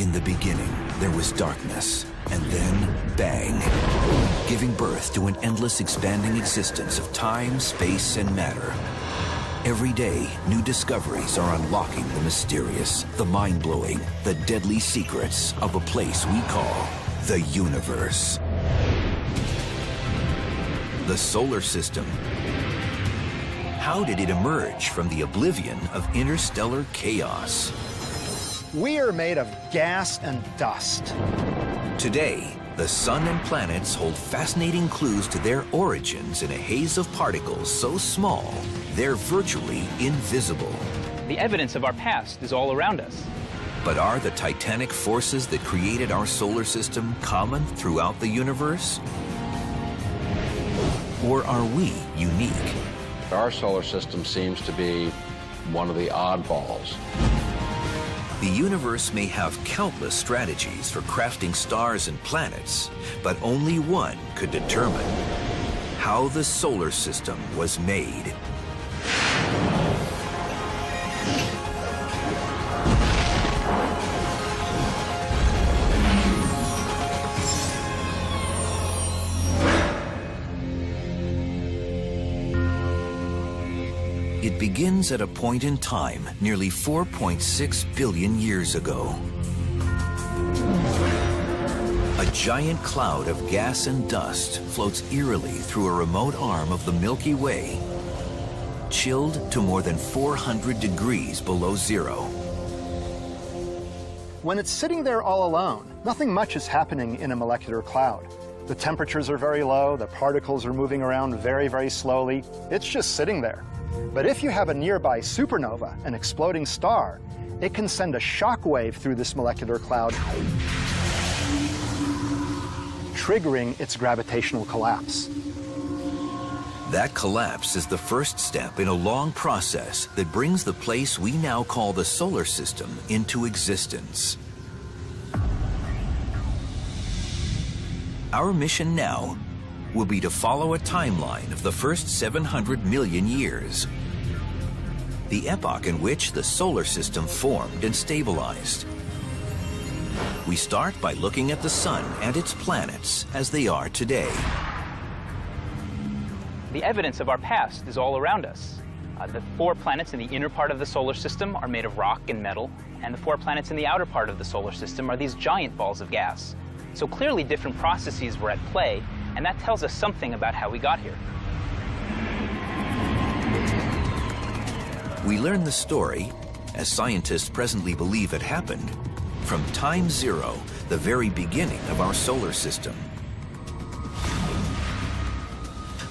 In the beginning, there was darkness, and then bang, giving birth to an endless expanding existence of time, space, and matter. Every day, new discoveries are unlocking the mysterious, the mind-blowing, the deadly secrets of a place we call the universe. The solar system. How did it emerge from the oblivion of interstellar chaos? We are made of gas and dust. Today, the sun and planets hold fascinating clues to their origins in a haze of particles so small, they're virtually invisible. The evidence of our past is all around us. But are the titanic forces that created our solar system common throughout the universe? Or are we unique? Our solar system seems to be one of the oddballs. The universe may have countless strategies for crafting stars and planets, but only one could determine how the solar system was made. It begins at a point in time nearly 4.6 billion years ago. A giant cloud of gas and dust floats eerily through a remote arm of the Milky Way, chilled to more than 400 degrees below zero. When it's sitting there all alone, nothing much is happening in a molecular cloud. The temperatures are very low, the particles are moving around very, very slowly. It's just sitting there. But if you have a nearby supernova, an exploding star, it can send a shock wave through this molecular cloud, triggering its gravitational collapse. That collapse is the first step in a long process that brings the place we now call the solar system into existence. Our mission now will be to follow a timeline of the first 700 million years, the epoch in which the solar system formed and stabilized. We start by looking at the sun and its planets as they are today. The evidence of our past is all around us. The 4 planets in the inner part of the solar system are made of rock and metal, and the 4 planets in the outer part of the solar system are these giant balls of gas. So clearly different processes were at play, and that tells us something about how we got here. We learn the story, as scientists presently believe it happened, from time zero, the very beginning of our solar system.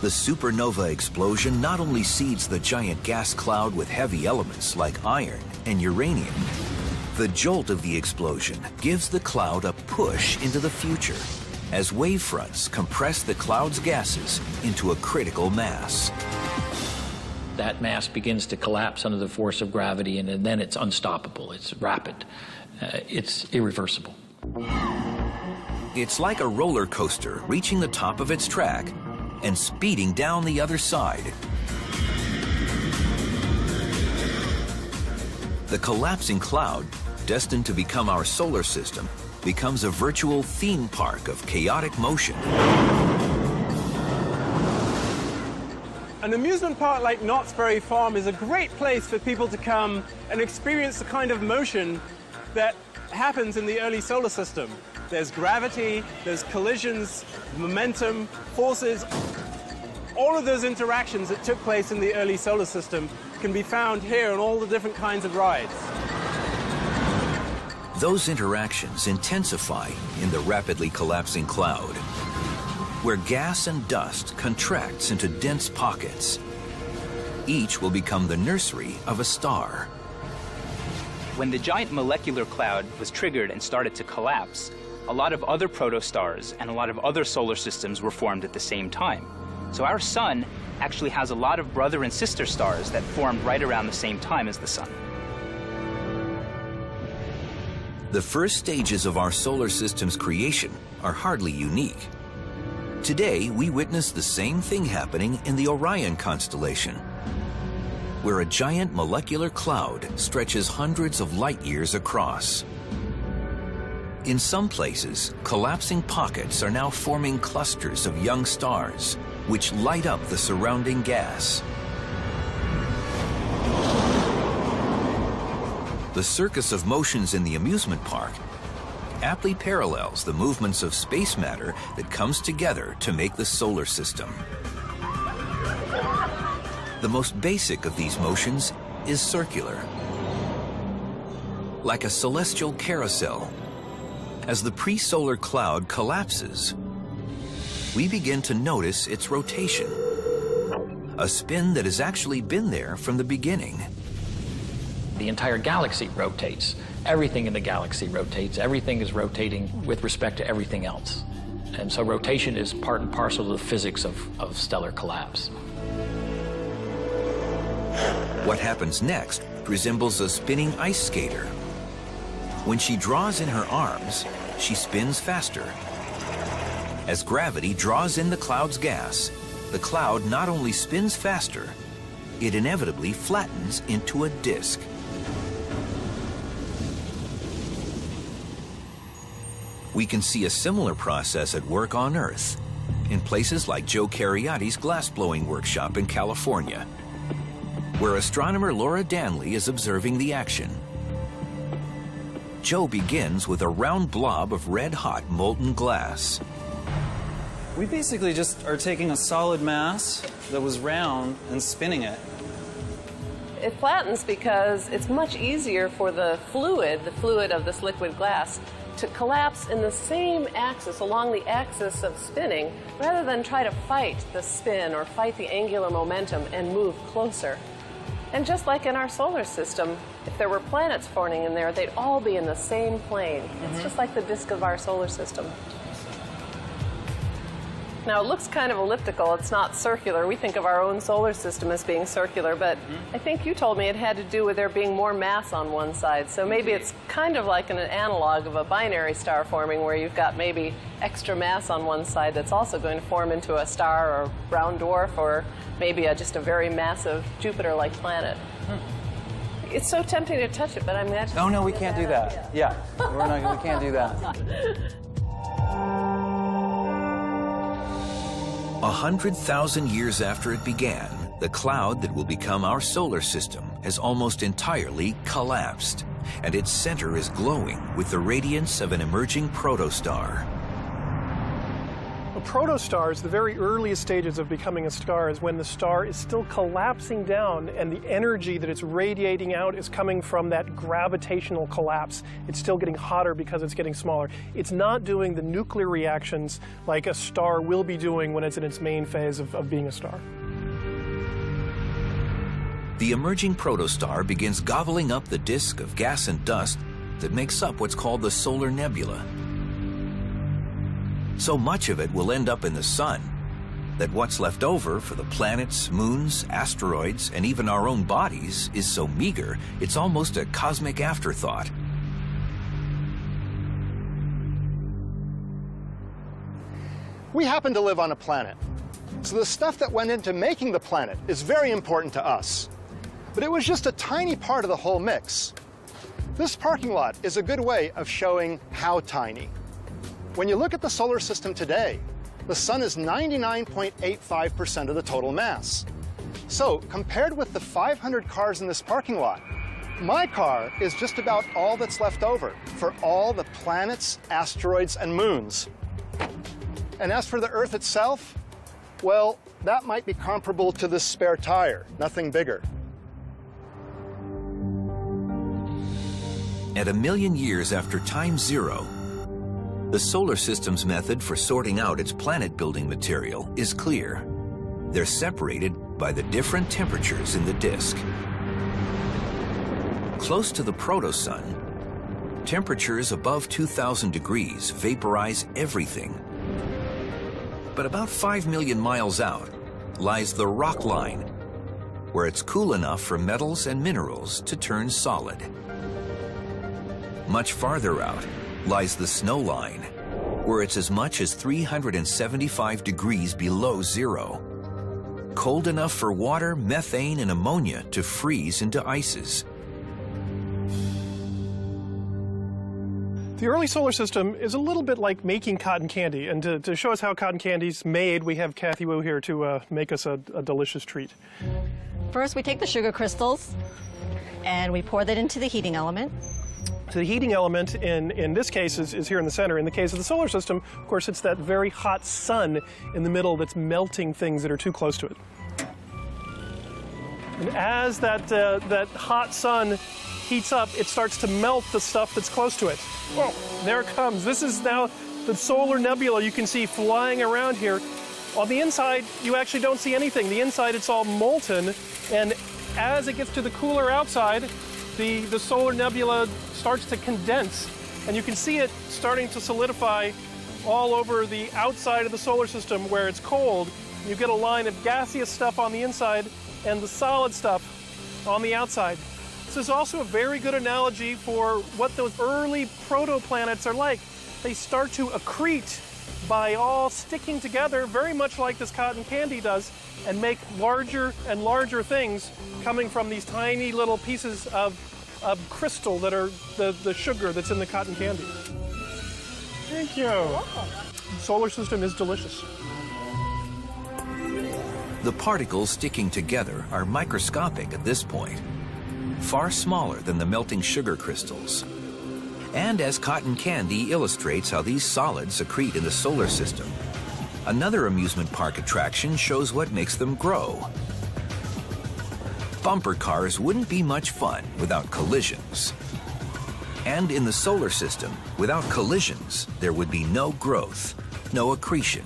The supernova explosion not only seeds the giant gas cloud with heavy elements like iron and uranium, the jolt of the explosion gives the cloud a push into the future as wave fronts compress the cloud's gases into a critical mass. That mass begins to collapse under the force of gravity, and then it's unstoppable. It's rapid. It's irreversible. It's like a roller coaster reaching the top of its track and speeding down the other side. The collapsing cloud, destined to become our solar system, becomes a virtual theme park of chaotic motion. An amusement park like Knott's Berry Farm is a great place for people to come and experience the kind of motion that happens in the early solar system. There's gravity, there's collisions, momentum, forces. All of those interactions that took place in the early solar system can be found here on all the different kinds of rides. Those interactions intensify in the rapidly collapsing cloud, where gas and dust contracts into dense pockets. Each will become the nursery of a star. When the giant molecular cloud was triggered and started to collapse, a lot of other protostars and a lot of other solar systems were formed at the same time. So our sun actually has a lot of brother and sister stars that formed right around the same time as the sun. The first stages of our solar system's creation are hardly unique. Today, we witness the same thing happening in the Orion constellation, where a giant molecular cloud stretches hundreds of light years across. In some places, collapsing pockets are now forming clusters of young stars, which light up the surrounding gas. The circus of motions in the amusement park aptly parallels the movements of space matter that comes together to make the solar system. The most basic of these motions is circular. Like a celestial carousel, as the pre-solar cloud collapses, we begin to notice its rotation, a spin that has actually been there from the beginning. The entire galaxy rotates. Everything in the galaxy rotates. Everything is rotating with respect to everything else. And so rotation is part and parcel of the physics of stellar collapse. What happens next resembles a spinning ice skater. When she draws in her arms, she spins faster. As gravity draws in the cloud's gas, the cloud not only spins faster, it inevitably flattens into a disk. We can see a similar process at work on Earth, in places like Joe Cariati's glassblowing workshop in California, where astronomer Laura Danley is observing the action. Joe begins with a round blob of red-hot molten glass. We basically just are taking a solid mass that was round and spinning it. It flattens because it's much easier for the fluid of this liquid glass, to collapse in the same axis, along the axis of spinning, rather than try to fight the spin or fight the angular momentum and move closer. And just like in our solar system, if there were planets forming in there, they'd all be in the same plane. It's just like the disk of our solar system. Now, it looks kind of elliptical. It's not circular. We think of our own solar system as being circular, but I think you told me it had to do with there being more mass on one side. So maybe it's kind of like an analog of a binary star forming, where you've got maybe extra mass on one side that's also going to form into a star or a brown dwarf, or maybe just a very massive Jupiter-like planet. It's so tempting to touch it, but I mean, that's Oh, no, we can't do that. Yeah, we can't do that. 100,000 years after it began, the cloud that will become our solar system has almost entirely collapsed, and its center is glowing with the radiance of an emerging protostar. A protostar is the very earliest stages of becoming a star, is when the star is still collapsing down and the energy that it's radiating out is coming from that gravitational collapse. It's still getting hotter because it's getting smaller. It's not doing the nuclear reactions like a star will be doing when it's in its main phase of being a star. The emerging protostar begins gobbling up the disk of gas and dust that makes up what's called the solar nebula. So much of it will end up in the sun that what's left over for the planets, moons, asteroids, and even our own bodies is so meager, it's almost a cosmic afterthought. We happen to live on a planet, so the stuff that went into making the planet is very important to us. But it was just a tiny part of the whole mix. This parking lot is a good way of showing how tiny. When you look at the solar system today, the sun is 99.85% of the total mass. So, compared with the 500 cars in this parking lot, my car is just about all that's left over for all the planets, asteroids, and moons. And as for the Earth itself, well, that might be comparable to this spare tire, nothing bigger. At 1 million years after time zero, the solar system's method for sorting out its planet-building material is clear. They're separated by the different temperatures in the disk. Close to the protosun, temperatures above 2,000 degrees vaporize everything. But about 5 million miles out lies the rock line, where it's cool enough for metals and minerals to turn solid. Much farther out lies the snow line, where it's as much as 375 degrees below zero. Cold enough for water, methane, and ammonia to freeze into ices. The early solar system is a little bit like making cotton candy. And to show us how cotton candy's made, we have Kathy Wu here to make us a delicious treat. First, we take the sugar crystals and we pour that into the heating element. So the heating element in this case is here in the center. In the case of the solar system, of course, it's that very hot sun in the middle that's melting things that are too close to it. And as that hot sun heats up, it starts to melt the stuff that's close to it. Whoa, there it comes. This is now the solar nebula you can see flying around here. On the inside, you actually don't see anything. The inside, it's all molten, and as it gets to the cooler outside, the solar nebula starts to condense, and you can see it starting to solidify all over the outside of the solar system where it's cold. You get a line of gaseous stuff on the inside and the solid stuff on the outside. This is also a very good analogy for what those early protoplanets are like. They start to accrete by all sticking together, very much like this cotton candy does, and make larger and larger things coming from these tiny little pieces of crystal that are the sugar that's in the cotton candy. Thank you. The solar system is delicious. The particles sticking together are microscopic at this point, far smaller than the melting sugar crystals. And as cotton candy illustrates how these solids accrete in the solar system, another amusement park attraction shows what makes them grow. Bumper cars wouldn't be much fun without collisions. And in the solar system, without collisions, there would be no growth, no accretion.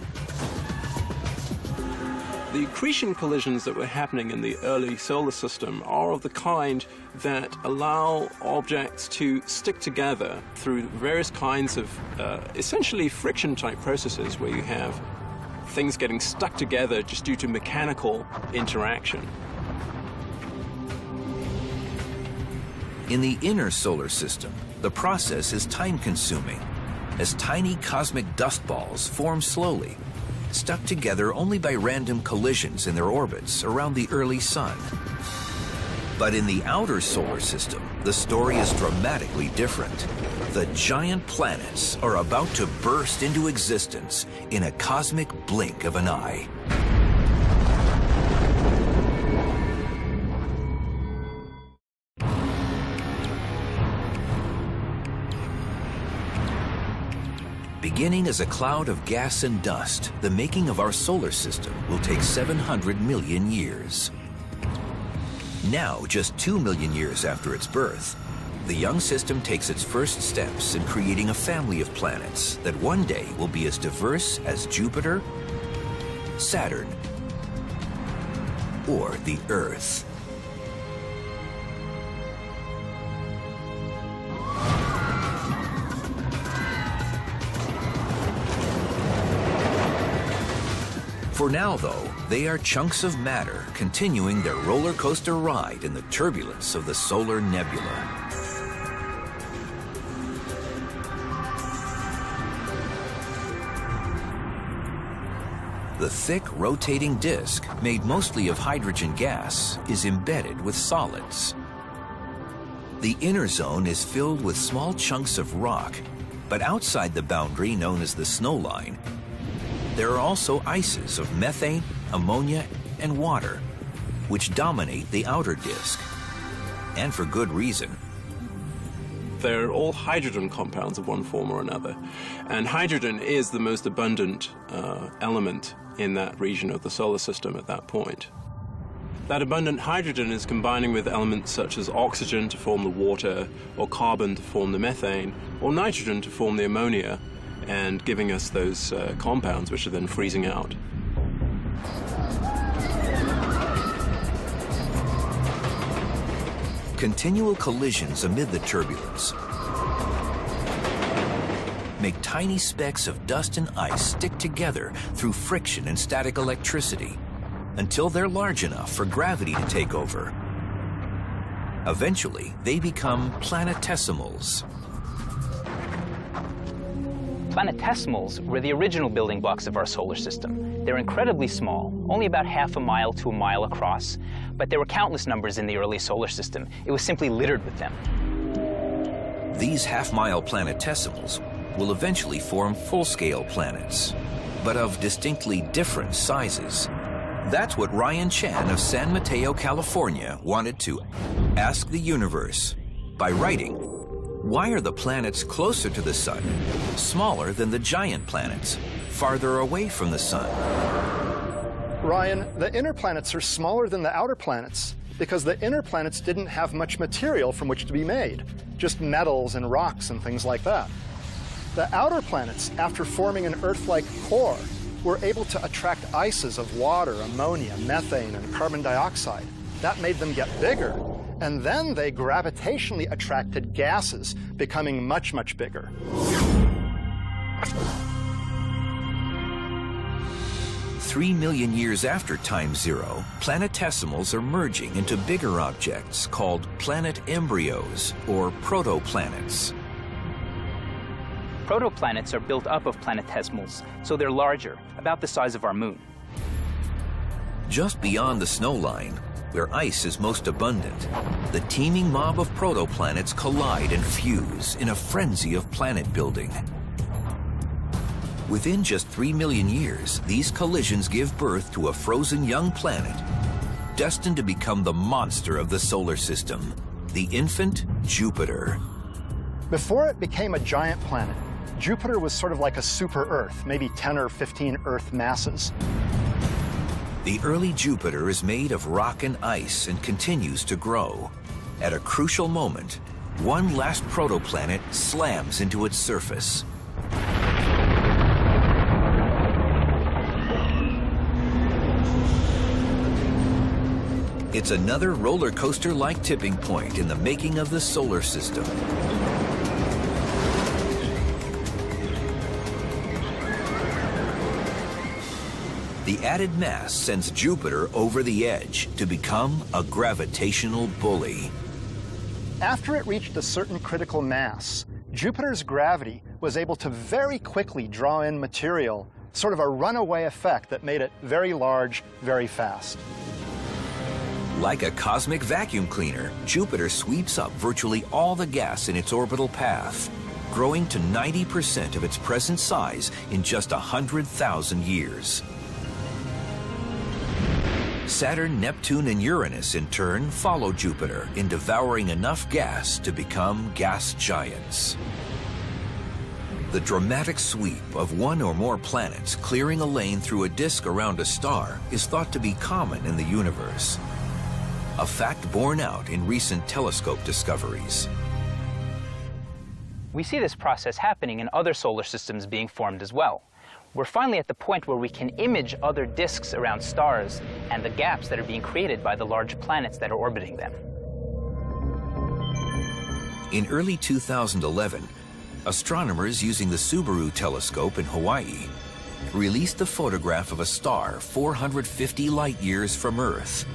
The accretion collisions that were happening in the early solar system are of the kind that allow objects to stick together through various kinds of essentially friction-type processes where you have things getting stuck together just due to mechanical interaction. In the inner solar system, the process is time-consuming, as tiny cosmic dust balls form slowly, stuck together only by random collisions in their orbits around the early sun. But in the outer solar system, the story is dramatically different. The giant planets are about to burst into existence in a cosmic blink of an eye. Beginning as a cloud of gas and dust, the making of our solar system will take 700 million years. Now, just 2 million years after its birth, the young system takes its first steps in creating a family of planets that one day will be as diverse as Jupiter, Saturn, or the Earth. For now, though, they are chunks of matter continuing their roller coaster ride in the turbulence of the solar nebula. The thick, rotating disk, made mostly of hydrogen gas, is embedded with solids. The inner zone is filled with small chunks of rock, but outside the boundary known as the snow line, there are also ices of methane, ammonia, and water, which dominate the outer disk, and for good reason. They're all hydrogen compounds of one form or another, and hydrogen is the most abundant element in that region of the solar system at that point. That abundant hydrogen is combining with elements such as oxygen to form the water, or carbon to form the methane, or nitrogen to form the ammonia, and giving us those compounds which are then freezing out. Continual collisions amid the turbulence make tiny specks of dust and ice stick together through friction and static electricity until they're large enough for gravity to take over. Eventually, they become planetesimals. Planetesimals were the original building blocks of our solar system. They're incredibly small, only about half a mile to a mile across, but there were countless numbers in the early solar system. It was simply littered with them. These half-mile planetesimals will eventually form full-scale planets, but of distinctly different sizes. That's what Ryan Chan of San Mateo, California, wanted to ask the universe by writing, why are the planets closer to the sun smaller than the giant planets farther away from the sun? Ryan, the inner planets are smaller than the outer planets because the inner planets didn't have much material from which to be made, just metals and rocks and things like that. The outer planets, after forming an Earth-like core, were able to attract ices of water, ammonia, methane, and carbon dioxide. That made them get bigger, and then they gravitationally attracted gases, becoming much, much bigger. Three million years after time zero, planetesimals are merging into bigger objects called planet embryos, or protoplanets. Protoplanets are built up of planetesimals, so they're larger, about the size of our moon. Just beyond the snow line, where ice is most abundant, the teeming mob of protoplanets collide and fuse in a frenzy of planet building. Within just 3 million years, these collisions give birth to a frozen young planet, destined to become the monster of the solar system, the infant Jupiter. Before it became a giant planet, Jupiter was sort of like a super Earth, maybe 10 or 15 Earth masses. The early Jupiter is made of rock and ice and continues to grow. At a crucial moment, one last protoplanet slams into its surface. It's another roller coaster-like tipping point in the making of the solar system. The added mass sends Jupiter over the edge to become a gravitational bully. After it reached a certain critical mass, Jupiter's gravity was able to very quickly draw in material, sort of a runaway effect that made it very large, very fast. Like a cosmic vacuum cleaner, Jupiter sweeps up virtually all the gas in its orbital path, growing to 90% of its present size in just 100,000 years. Saturn, Neptune, and Uranus, in turn, follow Jupiter in devouring enough gas to become gas giants. The dramatic sweep of one or more planets clearing a lane through a disk around a star is thought to be common in the universe, a fact borne out in recent telescope discoveries. We see this process happening in other solar systems being formed as well. We're finally at the point where we can image other disks around stars and the gaps that are being created by the large planets that are orbiting them. In early 2011, astronomers using the Subaru telescope in Hawaii released a photograph of a star 450 light-years from Earth.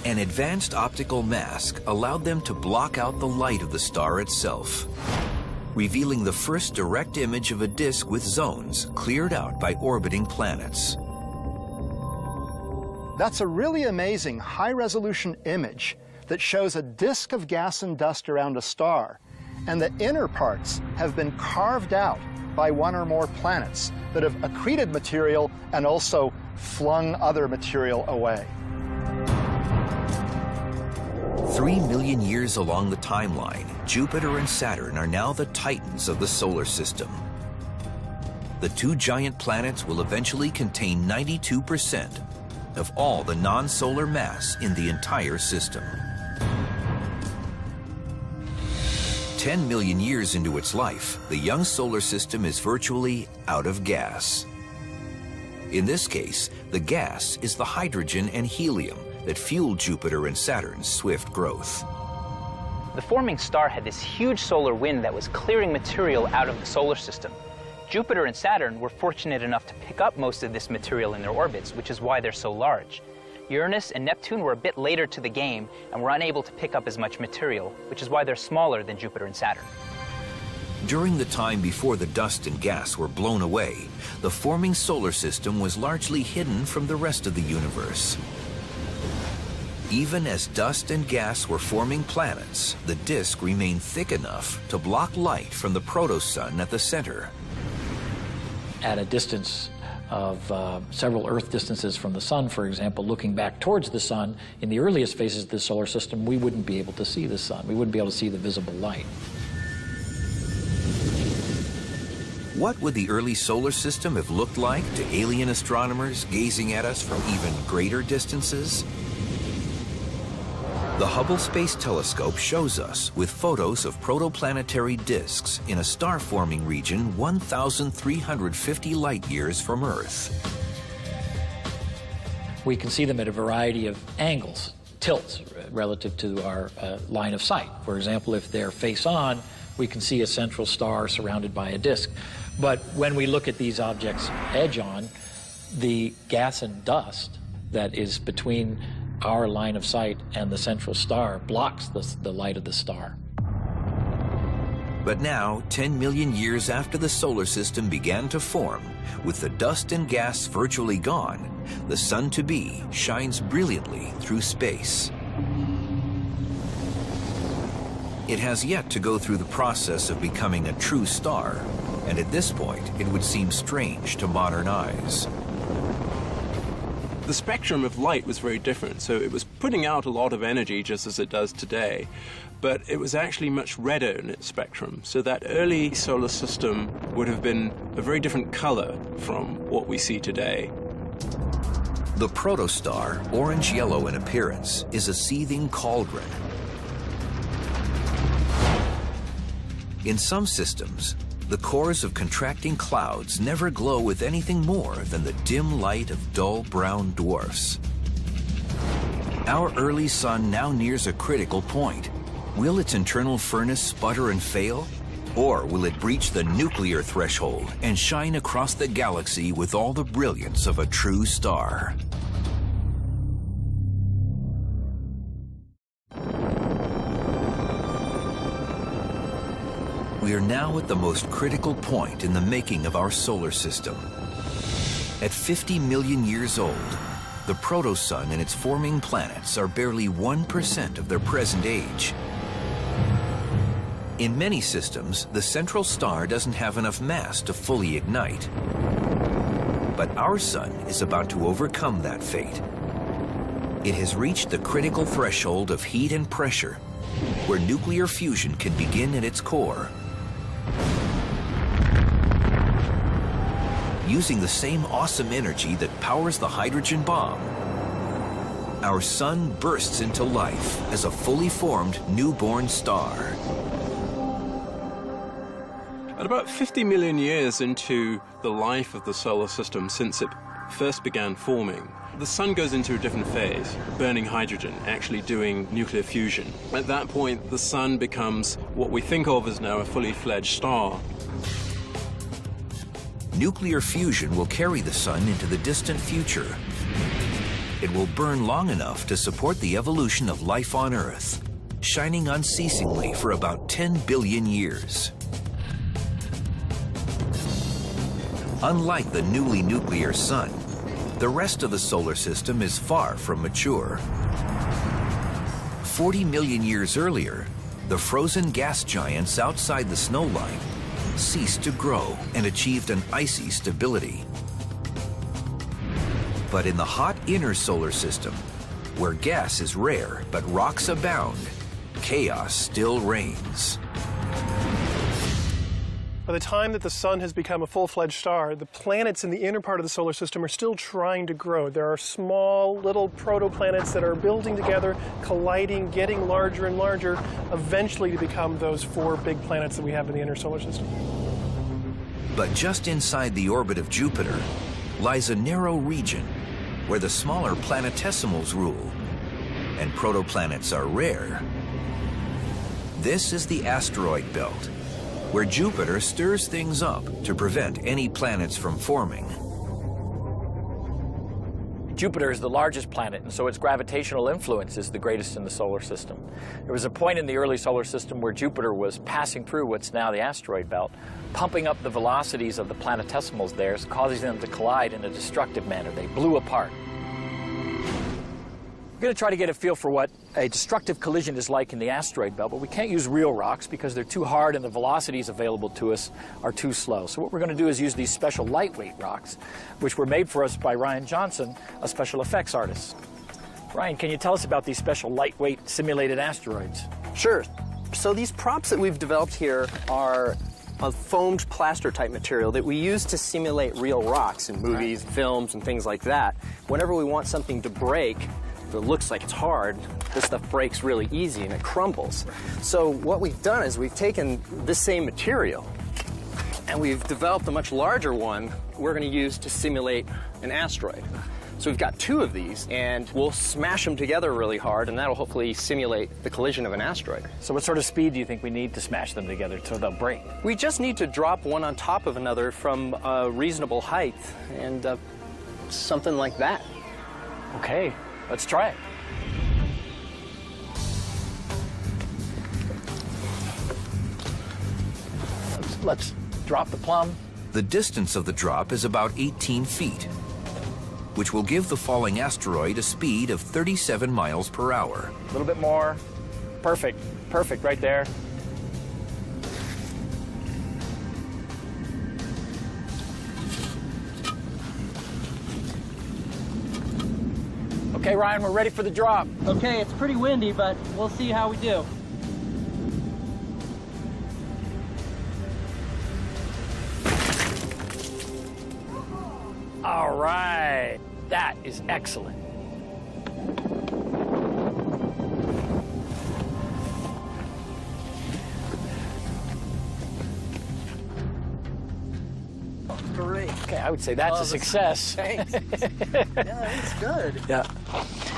An advanced optical mask allowed them to block out the light of the star itself, revealing the first direct image of a disk with zones cleared out by orbiting planets. That's a really amazing high-resolution image that shows a disk of gas and dust around a star, and the inner parts have been carved out by one or more planets that have accreted material and also flung other material away. 3 million years along the timeline, Jupiter and Saturn are now the titans of the solar system. The two giant planets will eventually contain 92% of all the non-solar mass in the entire system. 10 million years into its life, the young solar system is virtually out of gas. In this case, the gas is the hydrogen and helium that fueled Jupiter and Saturn's swift growth. The forming star had this huge solar wind that was clearing material out of the solar system. Jupiter and Saturn were fortunate enough to pick up most of this material in their orbits, which is why they're so large. Uranus and Neptune were a bit later to the game and were unable to pick up as much material, which is why they're smaller than Jupiter and Saturn. During the time before the dust and gas were blown away, the forming solar system was largely hidden from the rest of the universe. Even as dust and gas were forming planets, the disk remained thick enough to block light from the proto-sun at the center. At a distance of several Earth distances from the sun, for example, looking back towards the sun, in the earliest phases of the solar system, we wouldn't be able to see the sun. We wouldn't be able to see the visible light. What would the early solar system have looked like to alien astronomers gazing at us from even greater distances? The Hubble Space Telescope shows us with photos of protoplanetary disks in a star-forming region 1,350 light-years from Earth. We can see them at a variety of angles, tilts, relative to our line of sight. For example, if they're face-on, we can see a central star surrounded by a disk. But when we look at these objects edge-on, the gas and dust that is between our line of sight and the central star blocks the light of the star. But now, 10 million years after the solar system began to form, with the dust and gas virtually gone, the sun-to-be shines brilliantly through space. It has yet to go through the process of becoming a true star, and at this point, it would seem strange to modern eyes. The spectrum of light was very different, so it was putting out a lot of energy just as it does today, but it was actually much redder in its spectrum, so that early solar system would have been a very different color from what we see today. The protostar, orange-yellow in appearance, is a seething cauldron. In some systems, the cores of contracting clouds never glow with anything more than the dim light of dull brown dwarfs. Our early sun now nears a critical point. Will its internal furnace sputter and fail? Or will it breach the nuclear threshold and shine across the galaxy with all the brilliance of a true star? We are now at the most critical point in the making of our solar system. At 50 million years old, the proto-sun and its forming planets are barely 1% of their present age. In many systems, the central star doesn't have enough mass to fully ignite. But our sun is about to overcome that fate. It has reached the critical threshold of heat and pressure, where nuclear fusion can begin at its core. Using the same awesome energy that powers the hydrogen bomb, our sun bursts into life as a fully formed newborn star. At about 50 million years into the life of the solar system since it first began forming, the sun goes into a different phase, burning hydrogen, actually doing nuclear fusion. At that point, the sun becomes what we think of as now a fully fledged star. Nuclear fusion will carry the sun into the distant future. It will burn long enough to support the evolution of life on Earth, shining unceasingly for about 10 billion years. Unlike the newly nuclear sun, the rest of the solar system is far from mature. 40 million years earlier, the frozen gas giants outside the snow line ceased to grow and achieved an icy stability. But in the hot inner solar system, where gas is rare but rocks abound, chaos still reigns. By the time that the sun has become a full-fledged star, the planets in the inner part of the solar system are still trying to grow. There are small little protoplanets that are building together, colliding, getting larger and larger, eventually to become those 4 big planets that we have in the inner solar system. But just inside the orbit of Jupiter lies a narrow region where the smaller planetesimals rule, and protoplanets are rare. This is the asteroid belt, where Jupiter stirs things up to prevent any planets from forming. Jupiter is the largest planet, and so its gravitational influence is the greatest in the solar system. There was a point in the early solar system where Jupiter was passing through what's now the asteroid belt, pumping up the velocities of the planetesimals there, causing them to collide in a destructive manner. They blew apart. We're going to try to get a feel for what a destructive collision is like in the asteroid belt, but we can't use real rocks because they're too hard and the velocities available to us are too slow. So what we're going to do is use these special lightweight rocks, which were made for us by Ryan Johnson, a special effects artist. Ryan, can you tell us about these special lightweight simulated asteroids? Sure. So these props that we've developed here are a foamed plaster type material that we use to simulate real rocks in movies, films, and things like that. Whenever we want something to break, that looks like it's hard, this stuff breaks really easy and it crumbles. So what we've done is we've taken this same material and we've developed a much larger one we're going to use to simulate an asteroid. So we've got two of these, and we'll smash them together really hard, and that'll hopefully simulate the collision of an asteroid. So what sort of speed do you think we need to smash them together so they'll break? We just need to drop one on top of another from a reasonable height, and something like that. Okay, let's try it. Let's drop the plum. The distance of the drop is about 18 feet, which will give the falling asteroid a speed of 37 miles per hour. A little bit more. Perfect. Perfect right there. Okay, Ryan, we're ready for the drop. Okay, it's pretty windy, but we'll see how we do. All right, that is excellent. Great. Okay, I would say that's a success. Thanks. Yeah, it's good. Yeah.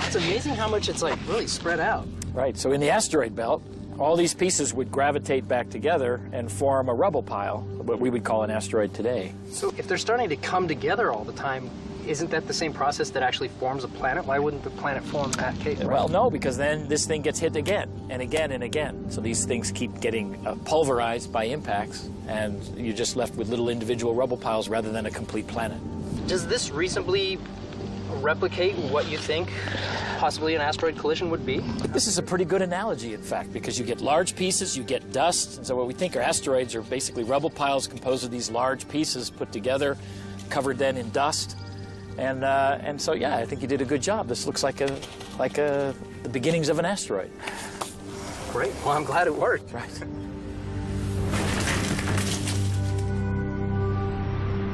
It's amazing how much it's like really spread out. Right, so in the asteroid belt, all these pieces would gravitate back together and form a rubble pile, what we would call an asteroid today. So if they're starting to come together all the time, isn't that the same process that actually forms a planet? Why wouldn't the planet form that case? Well, no, because then this thing gets hit again and again and again. So these things keep getting pulverized by impacts, and you're just left with little individual rubble piles rather than a complete planet. Does this reasonably replicate what you think possibly an asteroid collision would be? This is a pretty good analogy, in fact, because you get large pieces, you get dust, and so what we think are asteroids are basically rubble piles composed of these large pieces put together, covered then in dust. And so, yeah, I think you did a good job. This looks like the beginnings of an asteroid. Great. Well, I'm glad it worked. Right.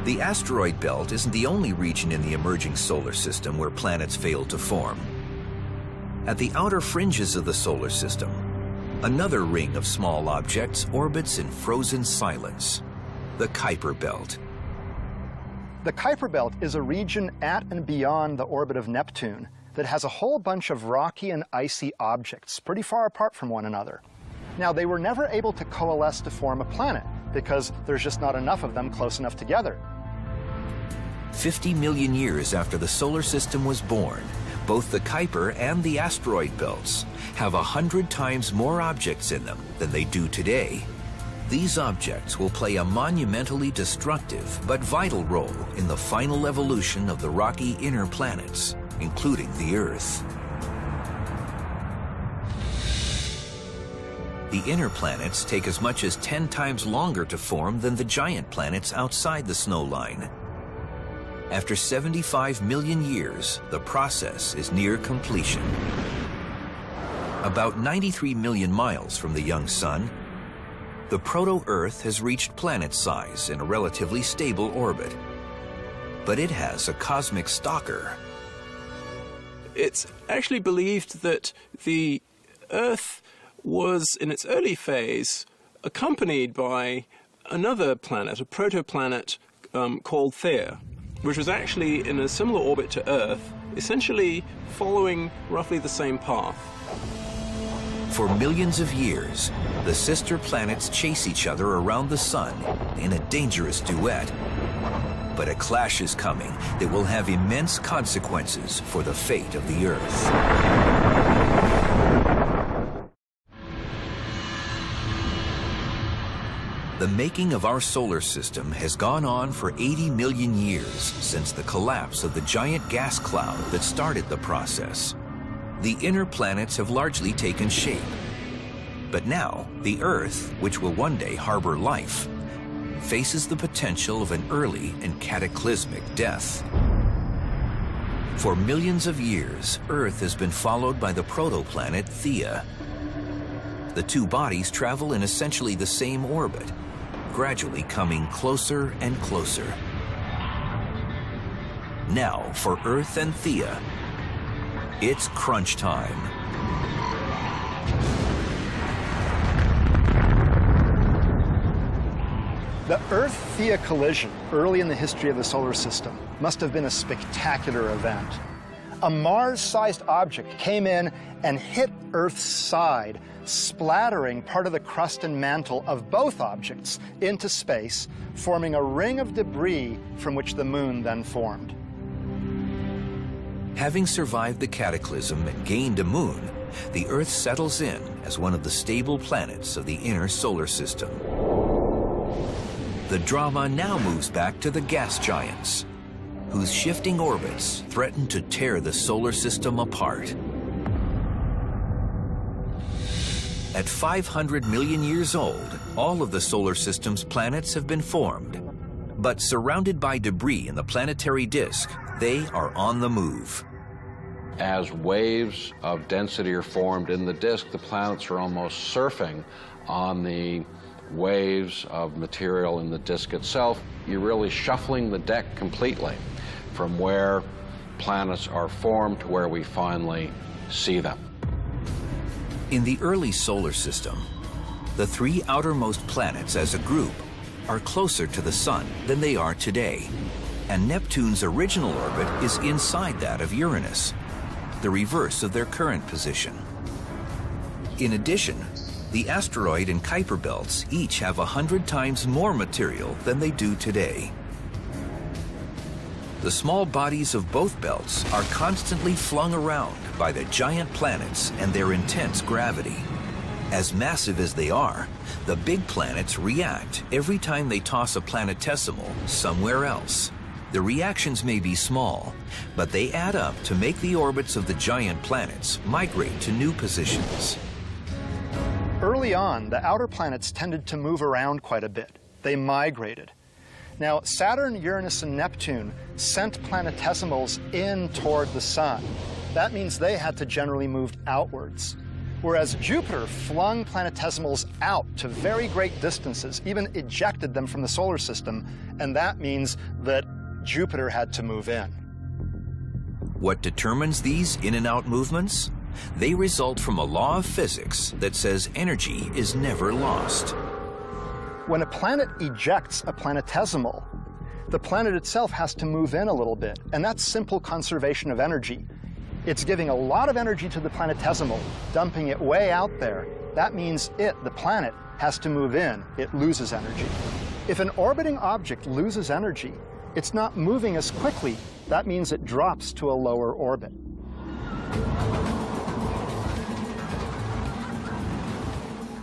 The asteroid belt isn't the only region in the emerging solar system where planets fail to form. At the outer fringes of the solar system, another ring of small objects orbits in frozen silence, the Kuiper belt. The Kuiper belt is a region at and beyond the orbit of Neptune that has a whole bunch of rocky and icy objects pretty far apart from one another. Now, they were never able to coalesce to form a planet because there's just not enough of them close enough together. 50 million years after the solar system was born, both the Kuiper and the asteroid belts have 100 times more objects in them than they do today. These objects will play a monumentally destructive but vital role in the final evolution of the rocky inner planets, including the Earth. The inner planets take as much as 10 times longer to form than the giant planets outside the snow line. After 75 million years, the process is near completion. About 93 million miles from the young sun, the proto-Earth has reached planet size in a relatively stable orbit. But it has a cosmic stalker. It's actually believed that the Earth was, in its early phase, accompanied by another planet, a protoplanet called Theia, which was actually in a similar orbit to Earth, essentially following roughly the same path. For millions of years, the sister planets chase each other around the sun in a dangerous duet. But a clash is coming that will have immense consequences for the fate of the Earth. The making of our solar system has gone on for 80 million years since the collapse of the giant gas cloud that started the process. the inner planets have largely taken shape. But now, the Earth, which will one day harbor life, faces the potential of an early and cataclysmic death. For millions of years, Earth has been followed by the protoplanet Theia. The two bodies travel in essentially the same orbit, gradually coming closer and closer. Now, for Earth and Theia, it's crunch time. The Earth-Theia collision early in the history of the solar system must have been a spectacular event. A Mars-sized object came in and hit Earth's side, splattering part of the crust and mantle of both objects into space, forming a ring of debris from which the moon then formed. Having survived the cataclysm and gained a moon, the Earth settles in as one of the stable planets of the inner solar system. The drama now moves back to the gas giants, whose shifting orbits threaten to tear the solar system apart. At 500 million years old, all of the solar system's planets have been formed. But surrounded by debris in the planetary disk, they are on the move. As waves of density are formed in the disk, the planets are almost surfing on the waves of material in the disk itself. You're really shuffling the deck completely from where planets are formed to where we finally see them. In the early solar system, the three outermost planets as a group are closer to the Sun than they are today, and Neptune's original orbit is inside that of Uranus, the reverse of their current position. In addition, the asteroid and Kuiper belts each have 100 times more material than they do today. The small bodies of both belts are constantly flung around by the giant planets and their intense gravity. As massive as they are, the big planets react every time they toss a planetesimal somewhere else. The reactions may be small, but they add up to make the orbits of the giant planets migrate to new positions. Early on, the outer planets tended to move around quite a bit. They migrated. Now, Saturn, Uranus, and Neptune sent planetesimals in toward the Sun. That means they had to generally move outwards. Whereas Jupiter flung planetesimals out to very great distances, even ejected them from the solar system, and that means that Jupiter had to move in. What determines these in and out movements? They result from a law of physics that says energy is never lost. When a planet ejects a planetesimal, the planet itself has to move in a little bit, and that's simple conservation of energy. It's giving a lot of energy to the planetesimal, dumping it way out there. That means the planet, has to move in. It loses energy. If an orbiting object loses energy, it's not moving as quickly. That means it drops to a lower orbit.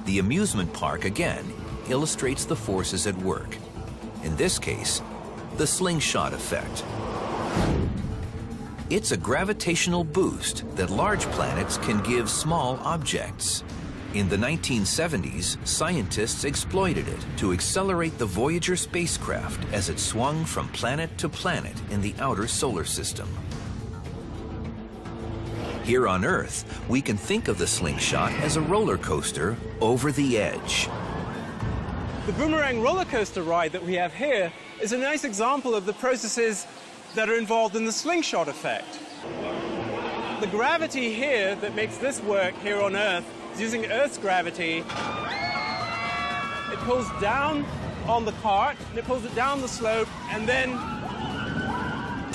The amusement park, again, illustrates the forces at work. In this case, the slingshot effect. It's a gravitational boost that large planets can give small objects. In the 1970s, scientists exploited it to accelerate the Voyager spacecraft as it swung from planet to planet in the outer solar system. Here on Earth, we can think of the slingshot as a roller coaster over the edge. The boomerang roller coaster ride that we have here is a nice example of the processes that are involved in the slingshot effect. The gravity here that makes this work here on Earth is using Earth's gravity. It pulls down on the cart, and it pulls it down the slope, and then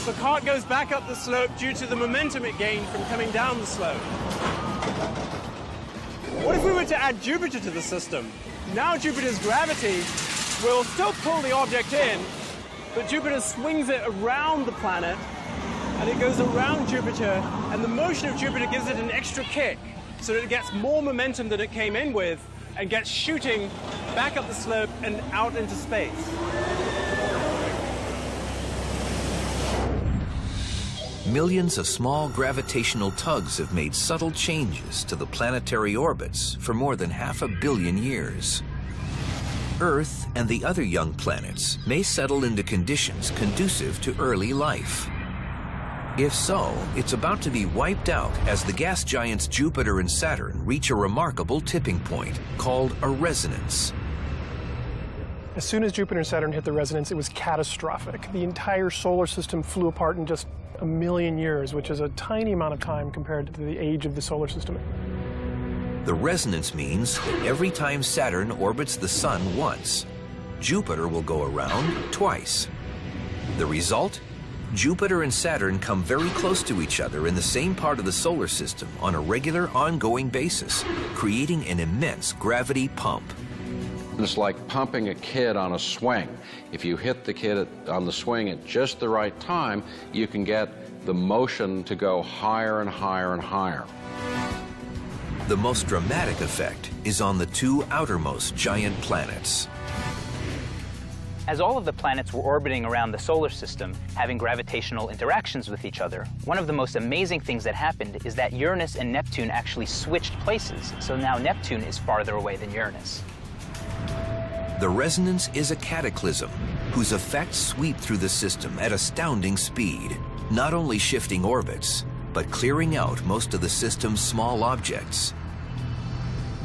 the cart goes back up the slope due to the momentum it gained from coming down the slope. What if we were to add Jupiter to the system? Now Jupiter's gravity will still pull the object in, but Jupiter swings it around the planet, and it goes around Jupiter, and the motion of Jupiter gives it an extra kick, so that it gets more momentum than it came in with, and gets shooting back up the slope and out into space. Millions of small gravitational tugs have made subtle changes to the planetary orbits for more than 500 million years. Earth and the other young planets may settle into conditions conducive to early life. If so, it's about to be wiped out as the gas giants Jupiter and Saturn reach a remarkable tipping point called a resonance. As soon as Jupiter and Saturn hit the resonance, it was catastrophic. The entire solar system flew apart in just 1 million years, which is a tiny amount of time compared to the age of the solar system. The resonance means that every time Saturn orbits the Sun once, Jupiter will go around twice. The result? Jupiter and Saturn come very close to each other in the same part of the solar system on a regular, ongoing basis, creating an immense gravity pump. It's like pumping a kid on a swing. If you hit the kid on the swing at just the right time, you can get the motion to go higher and higher and higher. The most dramatic effect is on the two outermost giant planets. As all of the planets were orbiting around the solar system, having gravitational interactions with each other, one of the most amazing things that happened is that Uranus and Neptune actually switched places. So now Neptune is farther away than Uranus. The resonance is a cataclysm whose effects sweep through the system at astounding speed, not only shifting orbits, but clearing out most of the system's small objects.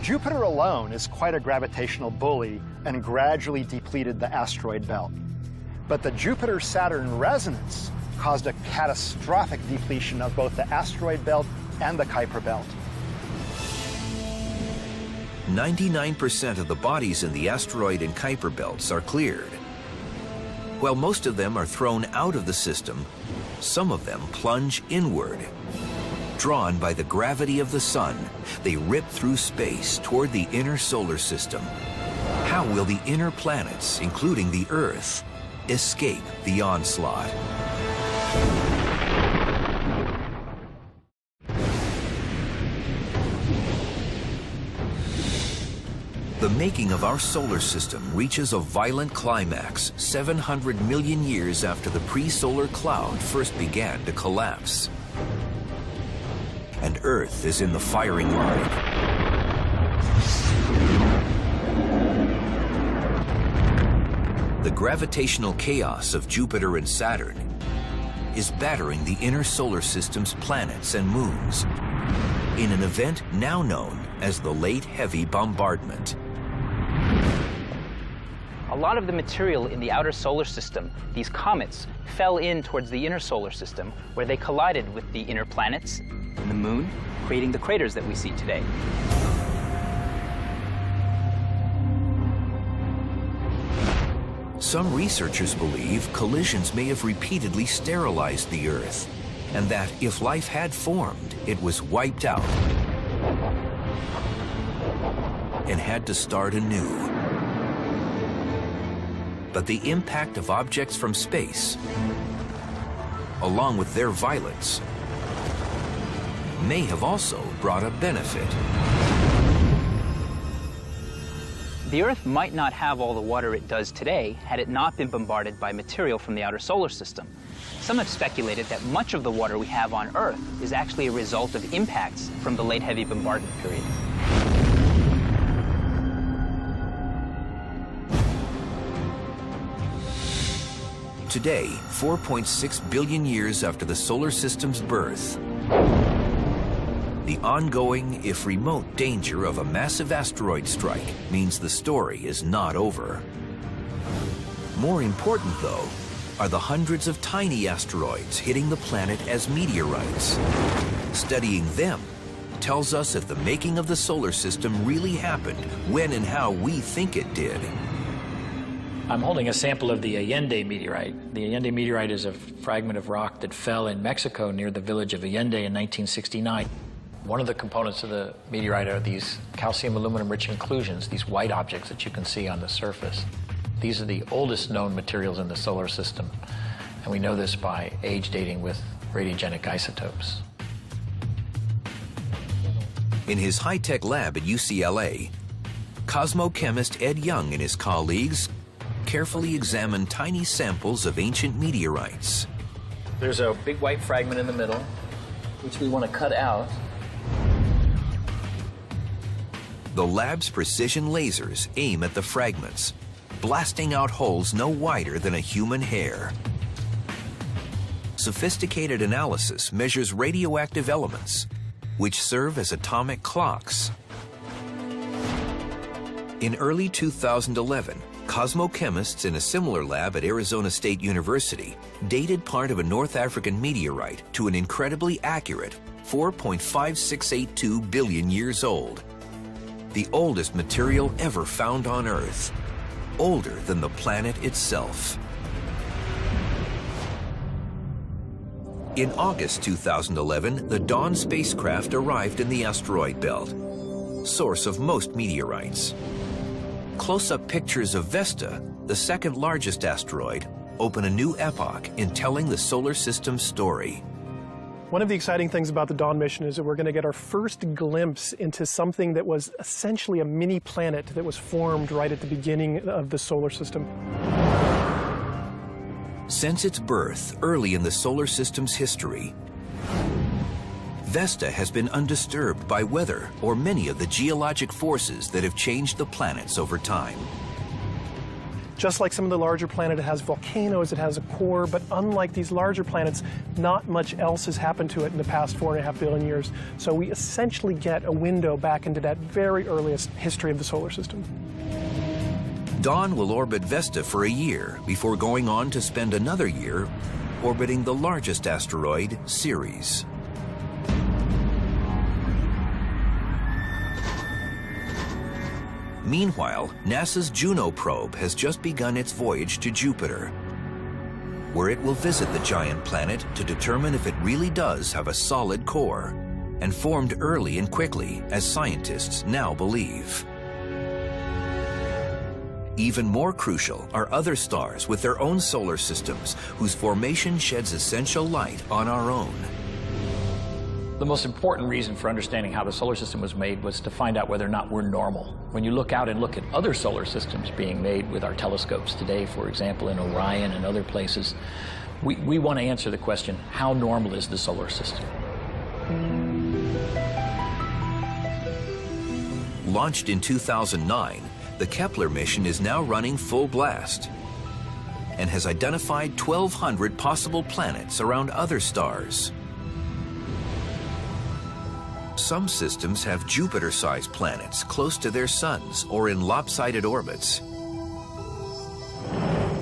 Jupiter alone is quite a gravitational bully and gradually depleted the asteroid belt. But the Jupiter-Saturn resonance caused a catastrophic depletion of both the asteroid belt and the Kuiper belt. 99% of the bodies in the asteroid and Kuiper belts are cleared. While most of them are thrown out of the system, some of them plunge inward. Drawn by the gravity of the Sun, they rip through space toward the inner solar system. How will the inner planets, including the Earth, escape the onslaught? The making of our solar system reaches a violent climax 700 million years after the pre-solar cloud first began to collapse. And Earth is in the firing line. The gravitational chaos of Jupiter and Saturn is battering the inner solar system's planets and moons in an event now known as the Late Heavy Bombardment. A lot of the material in the outer solar system, these comets, fell in towards the inner solar system, where they collided with the inner planets and the moon, creating the craters that we see today. Some researchers believe collisions may have repeatedly sterilized the Earth, and that if life had formed, it was wiped out and had to start anew. But the impact of objects from space, along with their violence, may have also brought a benefit. The Earth might not have all the water it does today had it not been bombarded by material from the outer solar system. Some have speculated that much of the water we have on Earth is actually a result of impacts from the late heavy bombardment period. Today, 4.6 billion years after the solar system's birth, the ongoing, if remote, danger of a massive asteroid strike means the story is not over. More important, though, are the hundreds of tiny asteroids hitting the planet as meteorites. Studying them tells us if the making of the solar system really happened when and how we think it did. I'm holding a sample of the Allende meteorite. The Allende meteorite is a fragment of rock that fell in Mexico near the village of Allende in 1969. One of the components of the meteorite are these calcium aluminum rich inclusions, these white objects that you can see on the surface. These are the oldest known materials in the solar system, and we know this by age dating with radiogenic isotopes. In his high-tech lab at UCLA, cosmochemist Ed Young and his colleagues carefully examine tiny samples of ancient meteorites. There's a big white fragment in the middle, which we want to cut out. The lab's precision lasers aim at the fragments, blasting out holes no wider than a human hair. Sophisticated analysis measures radioactive elements, which serve as atomic clocks. In early 2011, cosmochemists in a similar lab at Arizona State University dated part of a North African meteorite to an incredibly accurate 4.5682 billion years old. The oldest material ever found on Earth, older than the planet itself. In August 2011, the Dawn spacecraft arrived in the asteroid belt, source of most meteorites. Close-up pictures of Vesta, the second largest asteroid, open a new epoch in telling the solar system's story. One of the exciting things about the Dawn mission is that we're going to get our first glimpse into something that was essentially a mini planet that was formed right at the beginning of the solar system. Since its birth early in the solar system's history, Vesta has been undisturbed by weather or many of the geologic forces that have changed the planets over time. Just like some of the larger planets, it has volcanoes, it has a core, but unlike these larger planets, not much else has happened to it in the past 4.5 billion years. So we essentially get a window back into that very earliest history of the solar system. Dawn will orbit Vesta for a year before going on to spend another year orbiting the largest asteroid, Ceres. Meanwhile, NASA's Juno probe has just begun its voyage to Jupiter, where it will visit the giant planet to determine if it really does have a solid core, and formed early and quickly, as scientists now believe. Even more crucial are other stars with their own solar systems, whose formation sheds essential light on our own. The most important reason for understanding how the solar system was made was to find out whether or not we're normal. When you look out and look at other solar systems being made with our telescopes today, for example, in Orion and other places, we want to answer the question, how normal is the solar system? Launched in 2009, the Kepler mission is now running full blast and has identified 1,200 possible planets around other stars. Some systems have Jupiter-sized planets close to their suns or in lopsided orbits.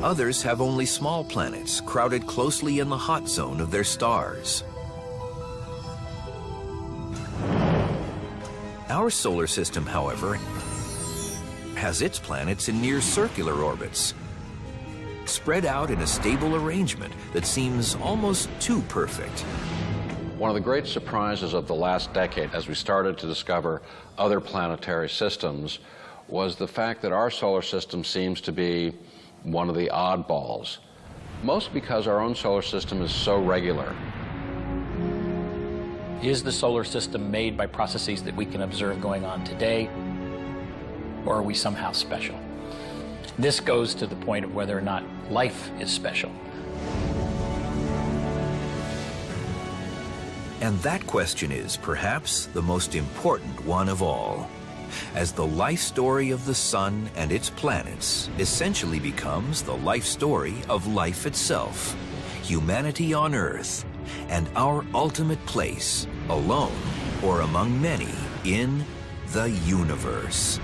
Others have only small planets crowded closely in the hot zone of their stars. Our solar system, however, has its planets in near circular orbits, spread out in a stable arrangement that seems almost too perfect. One of the great surprises of the last decade, as we started to discover other planetary systems, was the fact that our solar system seems to be one of the oddballs, most because our own solar system is so regular. Is the solar system made by processes that we can observe going on today, or are we somehow special? This goes to the point of whether or not life is special. And that question is perhaps the most important one of all, as the life story of the sun and its planets essentially becomes the life story of life itself, humanity on Earth, and our ultimate place, alone or among many, in the universe.